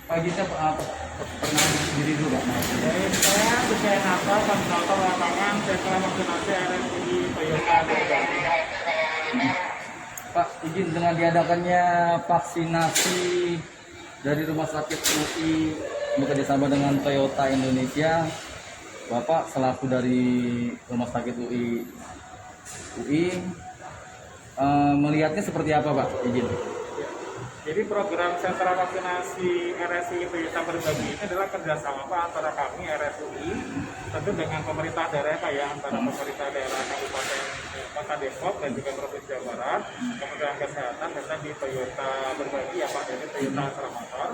Pak Gita pernah sendiri dulu Pak? Jadi saya Hussein Akbar, konsultan lapangan sentra vaksinasi RSUI Toyota Bogor. Pak, izin dengan diadakannya vaksinasi dari Rumah Sakit UI bekerjasama dengan Toyota Indonesia, Bapak selaku dari Rumah Sakit UI melihatnya seperti apa Pak? Izin. Jadi program sentra vaksinasi RSUI Toyota Berbagi ini adalah kerjasama Pak antara kami RSUI tentu dengan pemerintah daerah Pak ya, antara pemerintah daerah Kabupaten Kota Depok dan juga Provinsi Jawa Barat, Kementerian Kesehatan dan di Toyota Berbagi ya Pak, jadi Toyota Astra Motor.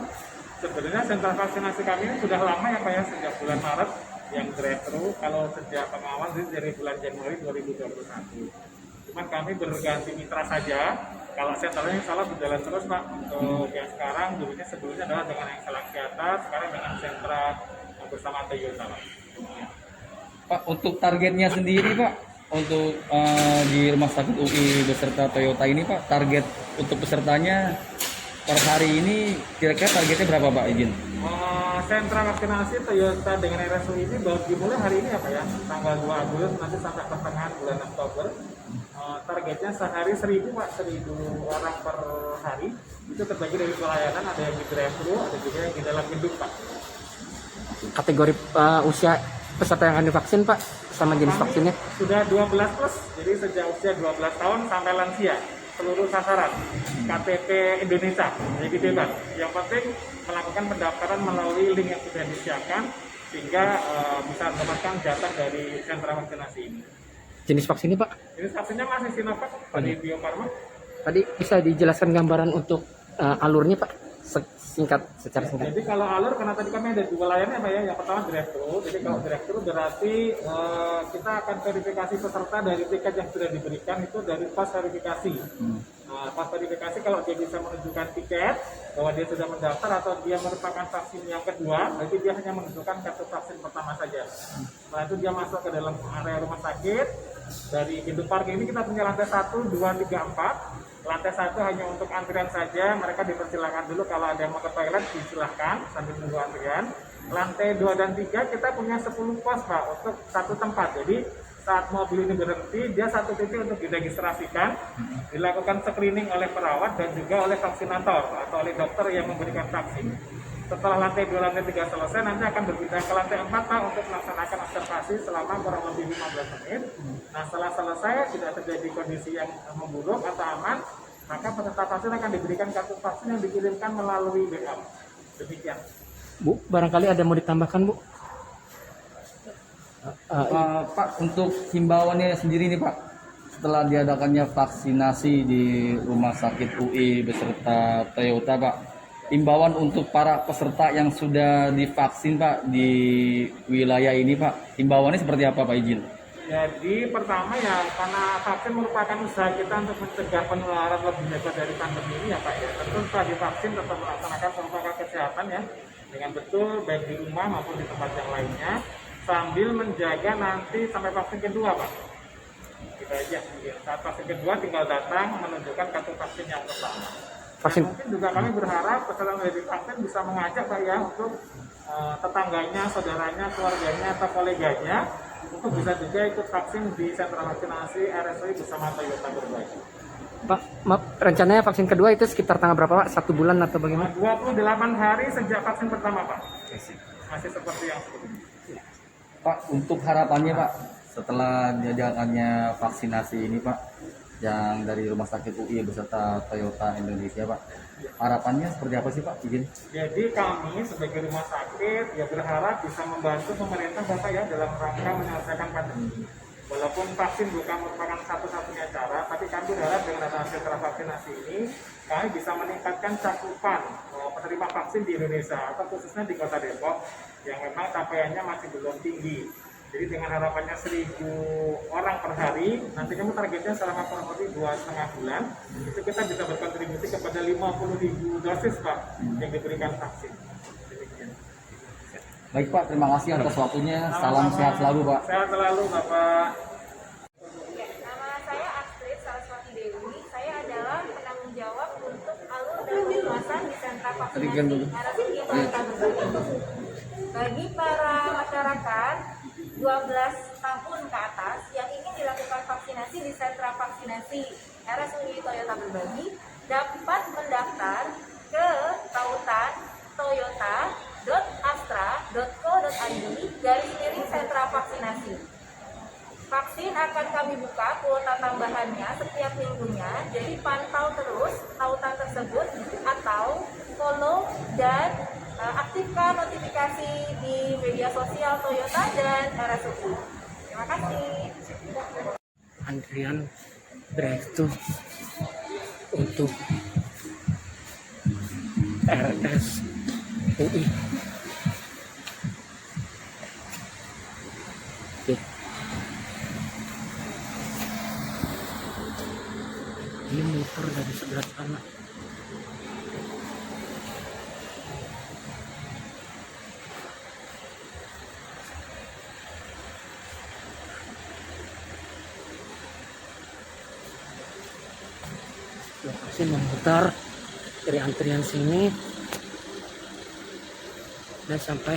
Sebenarnya sentra vaksinasi kami ini sudah lama ya Pak ya, sejak bulan Maret yang drive-thru, kalau sejak pengawal dari bulan Januari 2021. Cuman kami berganti mitra saja. Kalau sentralnya salah berjalan terus Pak. Untuk yang sekarang dulunya sebelumnya adalah dengan yang seleksi atas, sekarang dengan sentra bersama Toyota Pak. Pak, untuk targetnya sendiri Pak, untuk di Rumah Sakit UI beserta Toyota ini Pak, target untuk pesertanya per hari ini kira-kira targetnya berapa Pak, izin? Sentra vaksinasi Toyota dengan RSUI ini baru dimulai hari ini ya Pak ya, tanggal 2 Agustus nanti sampai pertengahan bulan Oktober. Targetnya sehari 1.000 Pak, 1.000 orang per hari. Itu terbagi dari pelayanan, ada yang di drive-thru, ada juga yang di dalam gedung Pak. Kategori usia peserta yang akan divaksin Pak, sama jenis vaksinnya? Sudah 12 plus, jadi sejak usia 12 tahun sampai lansia, seluruh sasaran KTP Indonesia, jadi bebas. Yang penting melakukan pendaftaran melalui link yang sudah disiapkan sehingga bisa mendapatkan jatah dari sentra vaksinasi ini. Jenis vaksinnya Pak? Jenis vaksinnya masih Sinovac dari Bio Farma. Tadi bisa dijelaskan gambaran untuk alurnya Pak? Secara singkat. Jadi kalau alur, karena tadi kami ada dua layanan Pak ya, yang pertama drive-thru. Jadi kalau drive-thru berarti kita akan verifikasi peserta dari tiket yang sudah diberikan itu dari pas verifikasi. Pas verifikasi kalau dia bisa menunjukkan tiket bahwa dia sudah mendaftar atau dia merupakan vaksin yang kedua, berarti dia hanya menunjukkan kartu vaksin pertama saja. Setelah itu dia masuk ke dalam area rumah sakit. Dari pintu parkir ini kita punya lantai 1, 2, 3, 4. Lantai 1 hanya untuk antrian saja, mereka dipersilakan dulu kalau ada yang mau ke toilet disilahkan sambil tunggu antrian. Lantai 2 dan 3 kita punya 10 pos Pak untuk satu tempat. Jadi saat mobil ini berhenti, dia satu titik untuk diregistrasikan, dilakukan screening oleh perawat dan juga oleh vaksinator atau oleh dokter yang memberikan vaksin. Setelah lantai 2, lantai 3 selesai, nanti akan berpindah ke lantai 4 Pak untuk melaksanakan observasi selama kurang lebih 15 menit. Nah setelah selesai, tidak terjadi kondisi yang memburuk atau aman, maka peserta vaksin akan diberikan kartu vaksin yang dikirimkan melalui WA. Demikian. Bu, barangkali ada mau ditambahkan Bu? Pak, untuk himbauannya sendiri nih Pak, setelah diadakannya vaksinasi di Rumah Sakit UI beserta Toyota Pak, himbauan untuk para peserta yang sudah divaksin Pak di wilayah ini Pak, himbauannya seperti apa Pak, izin? Jadi pertama ya, karena vaksin merupakan usaha kita untuk mencegah penularan lebih hebat dari pandemi ini ya Pak ya. Tentu setelah divaksin tetap melaksanakan protokol kesehatan ya, dengan betul baik di rumah maupun di tempat yang lainnya, sambil menjaga nanti sampai vaksin kedua Pak. Kita aja, saat vaksin kedua tinggal datang menunjukkan kartu vaksin yang pertama. Vaksin. Mungkin juga kami berharap peserta yang sudah divaksin bisa mengajak Pak ya untuk tetangganya, saudaranya, keluarganya atau koleganya untuk bisa juga ikut vaksin di sentra vaksinasi RSUI bersama Toyota Berbagi. Pak, maaf, rencananya vaksin kedua itu sekitar tanggal berapa Pak? 1 bulan atau bagaimana? 28 hari sejak vaksin pertama Pak. Masih seperti yang sebelumnya. Pak, untuk harapannya Pak, setelah diadakannya vaksinasi ini Pak, yang dari Rumah Sakit UI beserta Toyota Indonesia Pak, harapannya seperti apa sih Pak, izin? Jadi kami sebagai rumah sakit ya berharap bisa membantu pemerintah Bapak ya dalam rangka menyelesaikan pandemi. Walaupun vaksin bukan merupakan satu-satunya cara, tapi kami berharap dengan adanya sentra vaksinasi ini, kami bisa meningkatkan cakupan penerima vaksin di Indonesia atau khususnya di Kota Depok yang memang capaiannya masih belum tinggi. Jadi dengan harapannya 1.000 orang per hari, nanti kami targetnya selama kurang lebih 2,5 bulan, itu kita bisa berkontribusi kepada 50.000 dosis Pak yang diberikan vaksin. Demikian. Baik Pak, terima kasih atas waktunya. Salam sehat selalu Pak. Sehat selalu Bapak. Ya, nama saya Astrid Saraswati Dewi. Saya adalah penanggung jawab untuk alur dan pengawasan di sentra vaksinasi RSUI Toyota bersama. Bagi para masyarakat 12 tahun ke atas yang ingin dilakukan vaksinasi di sentra vaksinasi RSUI Toyota Berbagi dapat mendaftar ke tautan toyota.astra.co.id/sentra vaksinasi. Vaksin akan kami buka kuota tambahannya setiap minggunya, jadi pantau terus tautan tersebut atau follow dan aktifkan notifikasi di media sosial Toyota dan RSUI. Terima kasih. Antrian drive-thru untuk RSUI. Oke. Ini motor dari sebelah sana. Lokasi memutar dari antrian sini dan sampai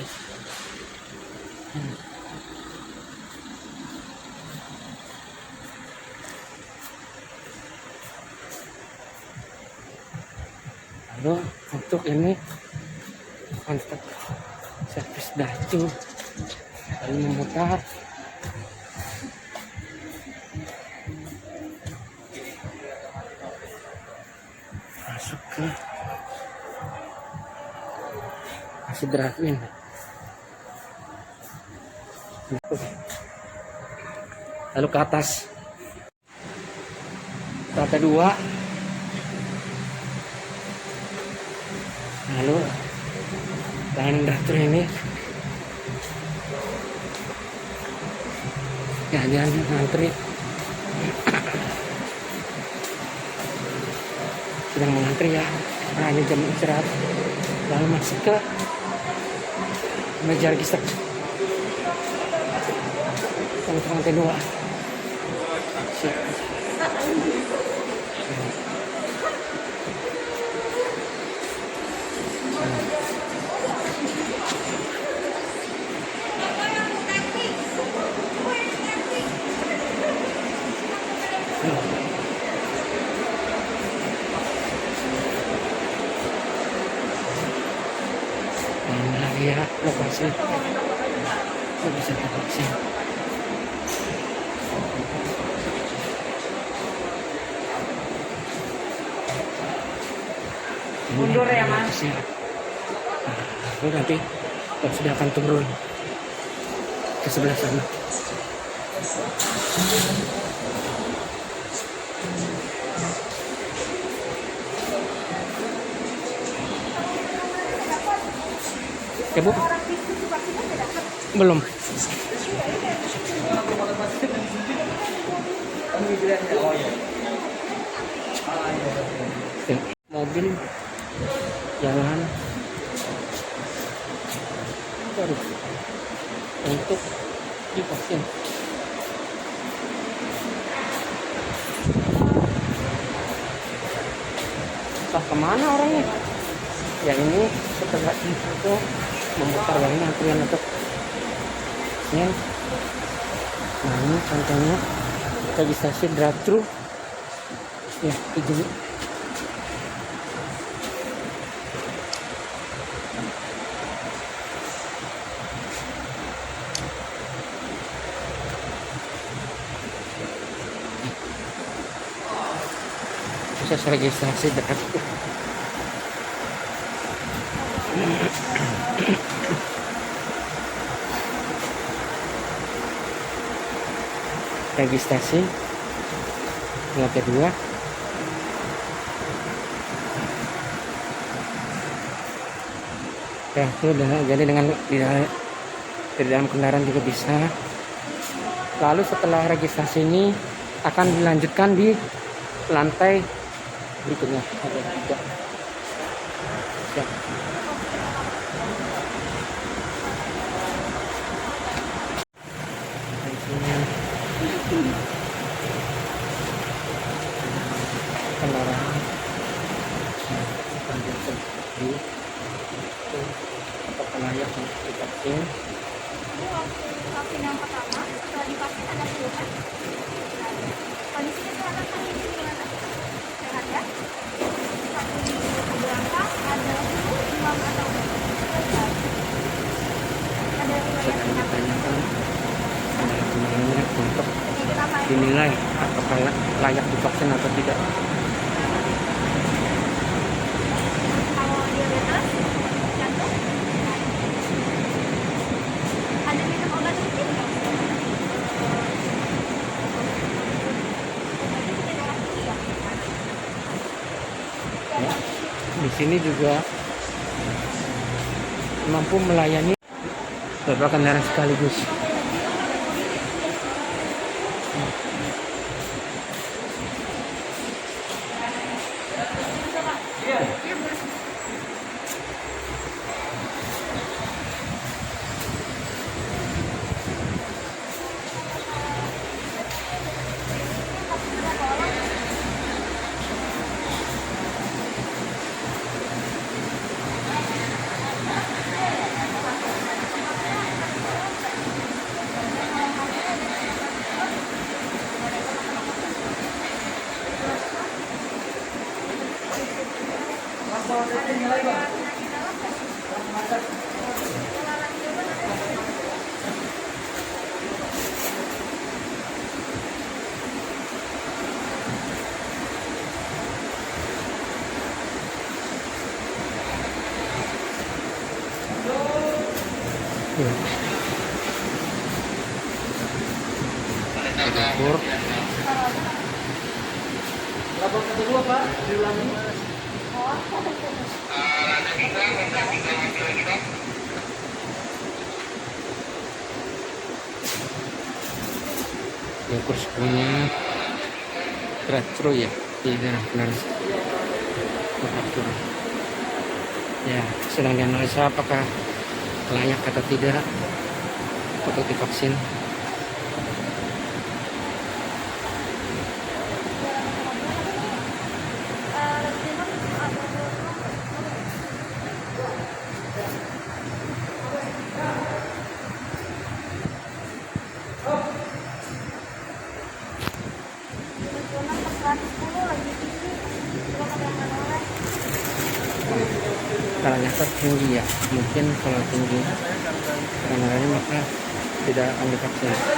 lalu untuk ini untuk servis dacul lalu memutar masuk ke masih drive-in. Lalu ke atas lantai 2, lalu lain drive-thru ini jangan ngantri sedang mengantri ya karena ini jam istirahat. Lalu masuk ke meja registrasi yang lantai 2. Ya, lokasi bisa vaksin. Mundur ya mas. Lalu nanti sudah akan turun ke sebelah sana. Ya Bu? Belum. Oke. Mobil jalan baru untuk divaksin. Entah kemana orangnya? Ya ini setelah itu memutar balik antrian untuk ini. Nah ini contohnya registrasi drive-thru ya izin. Proses registrasi drive-thru. Registrasi lantai 2. Ya, itu jadi dengan di dalam kendaraan juga bisa. Lalu setelah registrasi ini akan dilanjutkan di lantai berikutnya. Ya. Kendaraan layak untuk divaksin. Ini waktu vaksin yang pertama, setelah divaksin ada keluhan. Kondisi kesehatan hari ini gimana? Sehat ya? Waktu berapa ada flu, demam atau batuk? Ada riwayat Sedang penyakit? ditanyakan adalah kemarinnya untuk Penyakit apa itu? dinilai apakah layak divaksin atau tidak. Kalau diabetes, jantung, ada minum obat rutin nggak? Obatnya punya darah tinggi ya? Ya. Di sini juga mampu melayani beberapa kendaraan sekaligus. Ya. Dapur. Lapor kedua Pak, diulangi. Dapur sebelumnya drive-thru ya di daerah kendaraan drive-thru. Ya, sedang dianalisa apakah layak atau tidak untuk divaksin. Kalau nyata tinggi ya, mungkin kalau tinggi karena maka tidak akan divaksin.